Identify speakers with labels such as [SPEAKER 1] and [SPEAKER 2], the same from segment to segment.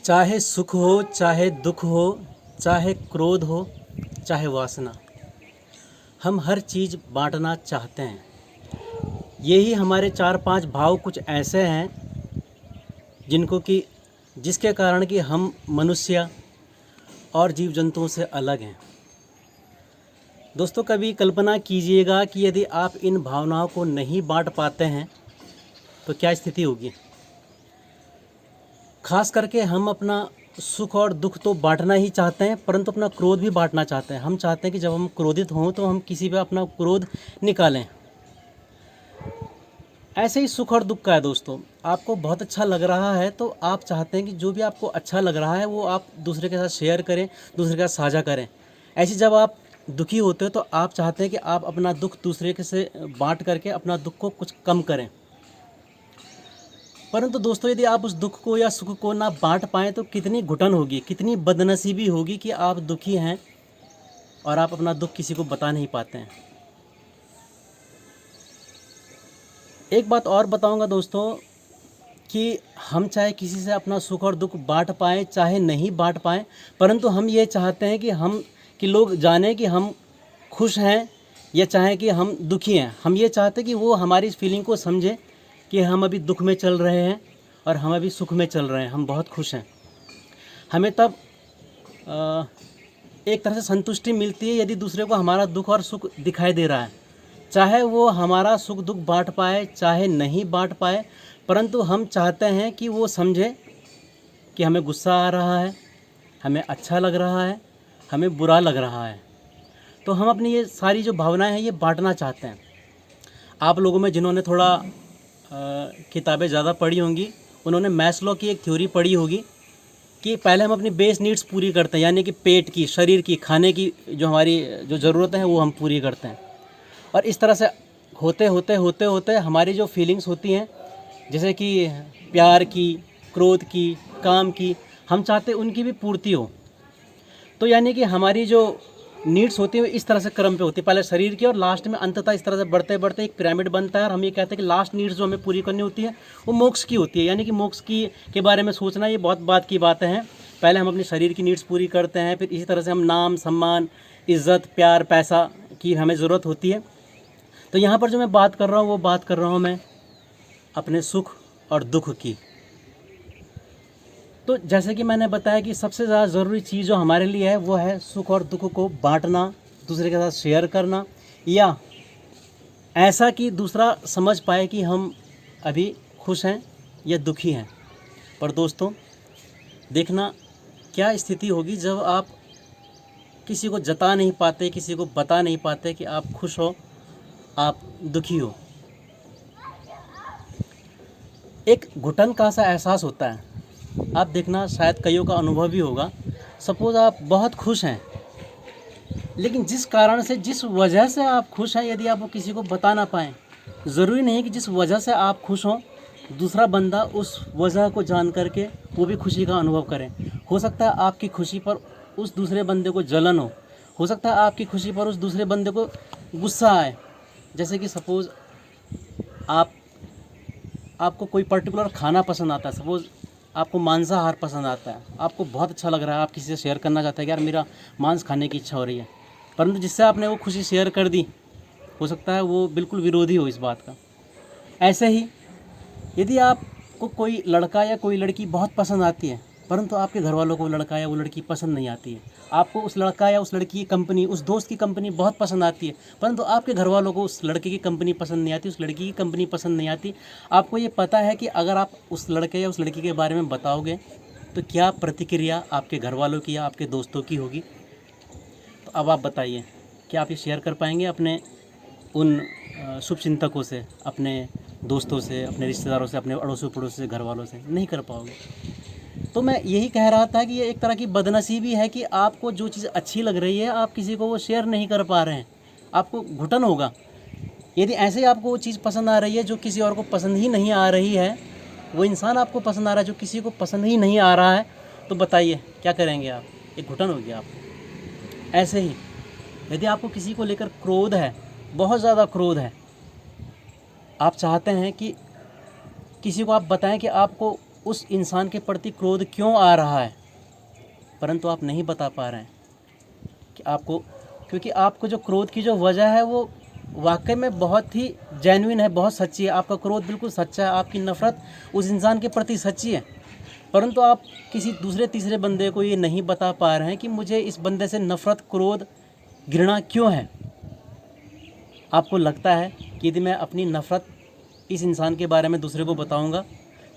[SPEAKER 1] चाहे सुख हो, चाहे दुख हो, चाहे क्रोध हो, चाहे वासना, हम हर चीज़ बांटना चाहते हैं। यही हमारे 4-5 भाव कुछ ऐसे हैं जिनको कि जिसके कारण कि हम मनुष्य और जीव जंतुओं से अलग हैं। दोस्तों, कभी कल्पना कीजिएगा कि यदि आप इन भावनाओं को नहीं बांट पाते हैं तो क्या स्थिति होगी। खास करके हम अपना सुख और दुख तो बांटना ही चाहते हैं, परंतु अपना क्रोध भी बांटना चाहते हैं। हम चाहते हैं कि जब हम क्रोधित हों तो हम किसी पे अपना क्रोध निकालें। ऐसे ही सुख और दुख का है दोस्तों। आपको बहुत अच्छा लग रहा है तो आप चाहते हैं कि जो भी आपको अच्छा लग रहा है वो आप दूसरे के साथ शेयर करें, दूसरे के साथ साझा करें। ऐसे जब आप दुखी होते हो तो आप चाहते हैं कि आप अपना दुख दूसरे के से बांट करके अपना दुख को कुछ कम करें। परंतु दोस्तों, यदि आप उस दुख को या सुख को ना बांट पाएँ तो कितनी घुटन होगी, कितनी बदनसीबी होगी कि आप दुखी हैं और आप अपना दुख किसी को बता नहीं पाते हैं। एक बात और बताऊंगा दोस्तों कि हम चाहे किसी से अपना सुख और दुख बांट पाएँ चाहे नहीं बांट पाएँ, परंतु हम ये चाहते हैं कि लोग जानें कि हम खुश हैं या चाहे कि हम दुखी हैं। हम ये चाहते हैं कि वो हमारी इस फीलिंग को समझें कि हम अभी दुख में चल रहे हैं और हम अभी सुख में चल रहे हैं, हम बहुत खुश हैं। हमें तब एक तरह से संतुष्टि मिलती है यदि दूसरे को हमारा दुख और सुख दिखाई दे रहा है। चाहे वो हमारा सुख दुख बांट पाए चाहे नहीं बांट पाए, परंतु हम चाहते हैं कि वो समझे कि हमें गुस्सा आ रहा है, हमें अच्छा लग रहा है, हमें बुरा लग रहा है। तो हम अपनी ये सारी जो भावनाएं हैं ये बांटना चाहते हैं। आप लोगों में जिन्होंने थोड़ा किताबें ज़्यादा पढ़ी होंगी, उन्होंने मैस्लो की एक थ्योरी पढ़ी होगी कि पहले हम अपनी बेस नीड्स पूरी करते हैं, यानी कि पेट की, शरीर की, खाने की जो हमारी जो ज़रूरतें हैं वो हम पूरी करते हैं। और इस तरह से होते होते होते होते हमारी जो फीलिंग्स होती हैं, जैसे कि प्यार की, क्रोध की, काम की, हम चाहते हैं उनकी भी पूर्ति हो। तो यानी कि हमारी जो नीड्स होती है इस तरह से क्रम पे होती है, पहले शरीर की और लास्ट में अंततः इस तरह से बढ़ते बढ़ते एक पिरामिड बनता है। और हम ये कहते हैं कि लास्ट नीड्स जो हमें पूरी करनी होती है वो मोक्ष की होती है। यानी कि मोक्ष की के बारे में सोचना ये बहुत बात की बातें हैं। पहले हम अपने शरीर की नीड्स पूरी करते हैं, फिर इसी तरह से हम नाम, सम्मान, इज़्ज़त, प्यार, पैसा की हमें ज़रूरत होती है। तो यहाँ पर जो मैं बात कर रहा हूँ वो बात कर रहा हूँ मैं अपने सुख और दुख की। तो जैसे कि मैंने बताया कि सबसे ज़्यादा ज़रूरी चीज़ जो हमारे लिए है वो है सुख और दुख को बांटना, दूसरे के साथ शेयर करना, या ऐसा कि दूसरा समझ पाए कि हम अभी खुश हैं या दुखी हैं। पर दोस्तों, देखना क्या स्थिति होगी जब आप किसी को जता नहीं पाते, किसी को बता नहीं पाते कि आप खुश हो, आप दुखी हो। एक घुटन का सा एहसास होता है। आप देखना, शायद कईयों का अनुभव भी होगा। सपोज़ आप बहुत खुश हैं, लेकिन जिस कारण से, जिस वजह से आप खुश हैं, यदि आप वो किसी को बता ना पाएँ, ज़रूरी नहीं कि जिस वजह से आप खुश हों दूसरा बंदा उस वजह को जान करके वो भी खुशी का अनुभव करे। हो सकता है आपकी खुशी पर उस दूसरे बंदे को जलन हो सकता है आपकी खुशी पर उस दूसरे बंदे को गुस्सा आए। जैसे कि सपोज़ आपको कोई पर्टिकुलर खाना पसंद आता है, सपोज़ आपको मांसाहार पसंद आता है, आपको बहुत अच्छा लग रहा है, आप किसी से शेयर करना चाहते हैं कि यार मेरा मांस खाने की इच्छा हो रही है, परंतु जिससे आपने वो खुशी शेयर कर दी हो सकता है वो बिल्कुल विरोधी हो इस बात का। ऐसे ही यदि आपको कोई लड़का या कोई लड़की बहुत पसंद आती है, परंतु आपके घर वालों को वो लड़का या वो लड़की पसंद नहीं आती है, आपको उस लड़का या उस लड़की की कंपनी, उस दोस्त की कंपनी बहुत पसंद आती है, परंतु आपके घर वालों को उस लड़के की कंपनी पसंद नहीं आती, उस लड़की की कंपनी पसंद नहीं आती। आपको ये पता है कि अगर आप उस लड़के या उस लड़की के बारे में बताओगे तो क्या प्रतिक्रिया आपके घर वालों की या आपके दोस्तों की होगी। तो अब आप बताइए, क्या आप ये शेयर कर पाएंगे अपने उन शुभचिंतकों से, अपने दोस्तों से, अपने रिश्तेदारों से, अपने अड़ोसी पड़ोसी से, घर वालों से? नहीं कर पाओगे। तो मैं यही कह रहा था कि ये एक तरह की बदनसीबी है कि आपको जो चीज़ अच्छी लग रही है आप किसी को वो शेयर नहीं कर पा रहे हैं, आपको घुटन होगा। यदि ऐसे ही आपको वो चीज़ पसंद आ रही है जो किसी और को पसंद ही नहीं आ रही है, वो इंसान आपको पसंद आ रहा है जो किसी को पसंद ही नहीं आ रहा है, तो बताइए क्या करेंगे आप? एक घुटन होगी आपको। ऐसे ही यदि आपको किसी को लेकर क्रोध है, बहुत ज़्यादा क्रोध है, आप चाहते हैं कि किसी को आप बताएं कि आपको उस इंसान के प्रति क्रोध क्यों आ रहा है, परंतु आप नहीं बता पा रहे हैं कि आपको, क्योंकि आपको जो क्रोध की जो वजह है वो वाकई में बहुत ही जेन्युइन है, बहुत सच्ची है। आपका क्रोध बिल्कुल सच्चा है, आपकी नफ़रत उस इंसान के प्रति सच्ची है, परंतु आप किसी दूसरे तीसरे बंदे को ये नहीं बता पा रहे हैं कि मुझे इस बंदे से नफ़रत, क्रोध, घृणा क्यों है। आपको लगता है कि यदि मैं अपनी नफ़रत इस इंसान के बारे में दूसरे को बताऊंगा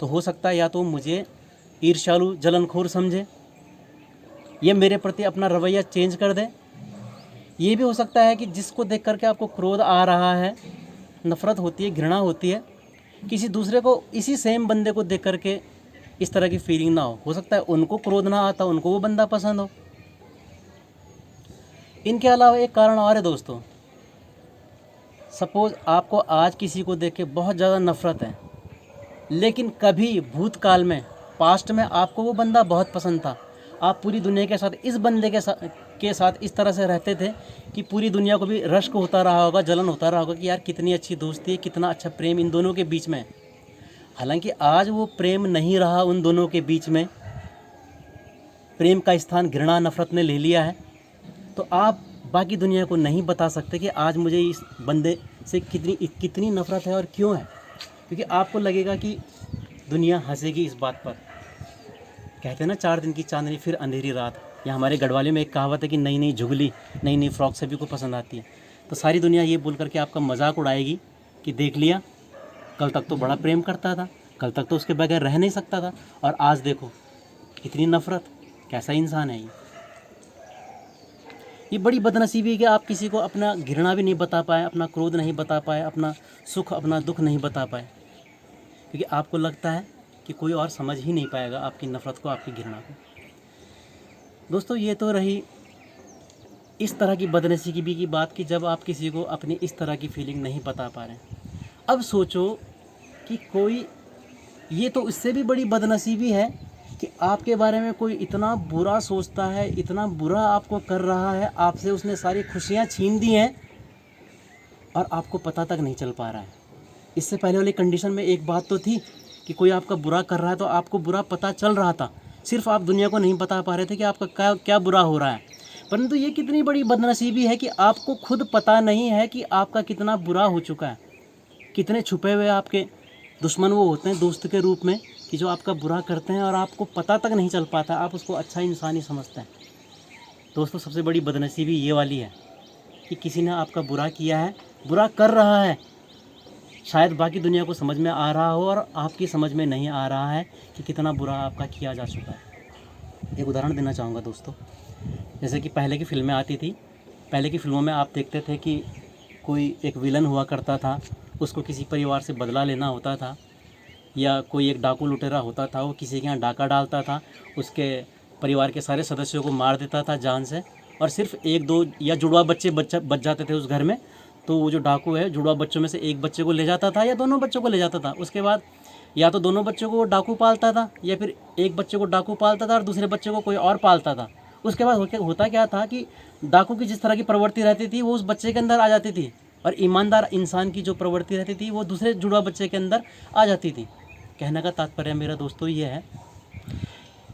[SPEAKER 1] तो हो सकता है या तो मुझे ईर्ष्यालु, जलनखोर समझे, या मेरे प्रति अपना रवैया चेंज कर दे। ये भी हो सकता है कि जिसको देख करके आपको क्रोध आ रहा है, नफ़रत होती है, घृणा होती है, किसी दूसरे को, इसी सेम बंदे को देख करके इस तरह की फीलिंग ना हो सकता है उनको क्रोध ना आता, उनको वो बंदा पसंद हो। इनके अलावा एक कारण और है दोस्तों। सपोज़ आपको आज किसी को देख के बहुत ज़्यादा नफ़रत है, लेकिन कभी भूतकाल में, पास्ट में आपको वो बंदा बहुत पसंद था। आप पूरी दुनिया के साथ इस बंदे के साथ इस तरह से रहते थे कि पूरी दुनिया को भी रश्क होता रहा होगा, जलन होता रहा होगा कि यार कितनी अच्छी दोस्ती है, कितना अच्छा प्रेम इन दोनों के बीच में। हालांकि आज वो प्रेम नहीं रहा उन दोनों के बीच में, प्रेम का स्थान घृणा, नफ़रत ने ले लिया है। तो आप बाकी दुनिया को नहीं बता सकते कि आज मुझे इस बंदे से कितनी नफ़रत है और क्यों है, क्योंकि आपको लगेगा कि दुनिया हंसेगी इस बात पर। कहते हैं ना, 4 दिन की चांदनी फिर अंधेरी रात। या हमारे गढ़वाली में एक कहावत है कि नई नई झुगली, नई नई फ्रॉक सभी को पसंद आती है। तो सारी दुनिया ये बोल करके आपका मजाक उड़ाएगी कि देख लिया, कल तक तो बड़ा प्रेम करता था, कल तक तो उसके बगैर रह नहीं सकता था, और आज देखो कितनी नफ़रत, कैसा इंसान है ये बड़ी बदनसीबी है कि आप किसी को अपना घृणा भी नहीं बता पाए, अपना क्रोध नहीं बता पाए, अपना सुख, अपना दुख नहीं बता पाए, क्योंकि आपको लगता है कि कोई और समझ ही नहीं पाएगा आपकी नफ़रत को, आपकी घृणा को। दोस्तों, ये तो रही इस तरह की बदनसीबी की बात कि जब आप किसी को अपनी इस तरह की फीलिंग नहीं बता पा रहे। अब सोचो कि कोई, ये तो इससे भी बड़ी बदनसीबी है कि आपके बारे में कोई इतना बुरा सोचता है, इतना बुरा आपको कर रहा है, आपसे उसने सारी खुशियाँ छीन दी हैं और आपको पता तक नहीं चल पा रहा है। इससे पहले वाली कंडीशन में एक बात तो थी कि कोई आपका बुरा कर रहा है तो आपको बुरा पता चल रहा था, सिर्फ आप दुनिया को नहीं बता पा रहे थे कि आपका क्या क्या बुरा हो रहा है। परंतु ये कितनी बड़ी बदनसीबी है कि आपको खुद पता नहीं है कि आपका कितना बुरा हो चुका है। कितने छुपे हुए आपके दुश्मन वो होते हैं दोस्त के रूप में कि जो आपका बुरा करते हैं और आपको पता तक नहीं चल पाता, आप उसको अच्छा इंसान ही समझते हैं। दोस्तों, सबसे बड़ी बदनसीबी ये वाली है कि किसी ने आपका बुरा किया है, बुरा कर रहा है, शायद बाकी दुनिया को समझ में आ रहा हो और आपकी समझ में नहीं आ रहा है कि कितना बुरा आपका किया जा चुका है। एक उदाहरण देना चाहूँगा दोस्तों। जैसे कि पहले की फिल्में आती थी, पहले की फिल्मों में आप देखते थे कि कोई एक विलन हुआ करता था, उसको किसी परिवार से बदला लेना होता था, या कोई एक डाकू लुटेरा होता था, वो किसी के यहाँ डाका डालता था, उसके परिवार के सारे सदस्यों को मार देता था जान से, और सिर्फ एक दो या जुड़वा बच्चे बच जाते थे उस घर में। तो वो जो डाकू है, जुड़वा बच्चों में से एक बच्चे को ले जाता था या दोनों बच्चों को ले जाता था। उसके बाद या तो दोनों बच्चों को वो डाकू पालता था, या फिर एक बच्चे को डाकू पालता था और दूसरे बच्चे को कोई और पालता था। उसके बाद होता क्या था कि डाकू की जिस तरह की प्रवृत्ति रहती थी वो उस बच्चे के अंदर आ जाती थी, और ईमानदार इंसान की जो प्रवृत्ति रहती थी वो दूसरे जुड़वा बच्चे के अंदर आ जाती थी। कहने का तात्पर्य मेरा दोस्तों ये है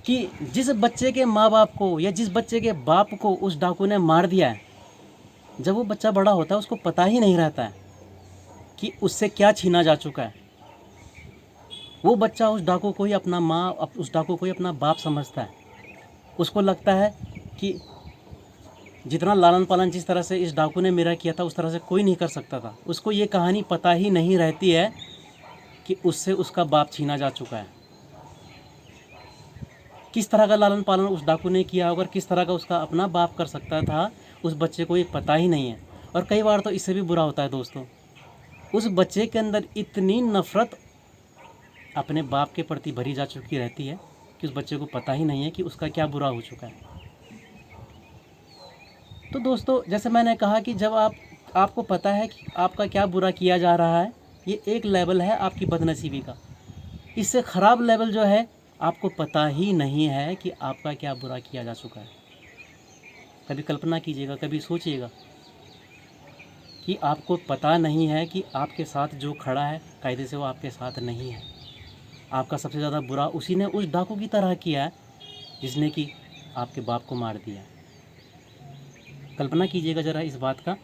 [SPEAKER 1] कि जिस बच्चे के माँ बाप को या जिस बच्चे के बाप को उस डाकू ने मार दिया है, जब वो बच्चा बड़ा होता है उसको पता ही नहीं रहता है कि उससे क्या छीना जा चुका है। वो बच्चा उस डाकू को ही अपना माँ, उस डाकू को ही अपना बाप समझता है। उसको लगता है कि जितना लालन पालन जिस तरह से इस डाकू ने मेरा किया था उस तरह से कोई नहीं कर सकता था। उसको ये कहानी पता ही नहीं रहती है कि उससे उसका बाप छीना जा चुका है। किस तरह का लालन पालन उस डाकू ने किया होगा, किस तरह का उसका अपना बाप कर सकता था, उस बच्चे को ये पता ही नहीं है। और कई बार तो इससे भी बुरा होता है दोस्तों, उस बच्चे के अंदर इतनी नफ़रत अपने बाप के प्रति भरी जा चुकी रहती है कि उस बच्चे को पता ही नहीं है कि उसका क्या बुरा हो चुका है। तो दोस्तों, जैसे मैंने कहा कि जब आपको पता है कि आपका क्या बुरा किया जा रहा है, ये एक लेवल है आपकी बदनसीबी का। इससे ख़राब लेवल जो है, आपको पता ही नहीं है कि आपका क्या बुरा किया जा चुका है। कभी कल्पना कीजिएगा, कभी सोचिएगा कि आपको पता नहीं है कि आपके साथ जो खड़ा है कायदे से वो आपके साथ नहीं है। आपका सबसे ज़्यादा बुरा उसी ने उस डाकू की तरह किया है जिसने कि आपके बाप को मार दिया। कल्पना कीजिएगा ज़रा इस बात का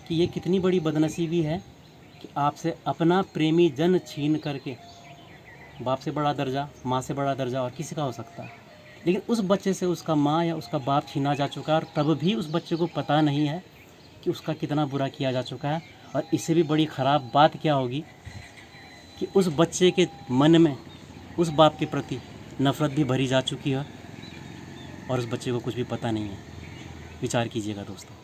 [SPEAKER 1] कि ये कितनी बड़ी बदनसीबी है कि आपसे अपना प्रेमी जन छीन करके, बाप से बड़ा दर्जा, माँ से बड़ा दर्जा और किसी का हो सकता है, लेकिन उस बच्चे से उसका माँ या उसका बाप छीना जा चुका है और तब भी उस बच्चे को पता नहीं है कि उसका कितना बुरा किया जा चुका है। और इससे भी बड़ी ख़राब बात क्या होगी कि उस बच्चे के मन में उस बाप के प्रति नफ़रत भी भरी जा चुकी है और उस बच्चे को कुछ भी पता नहीं है। विचार कीजिएगा दोस्तों।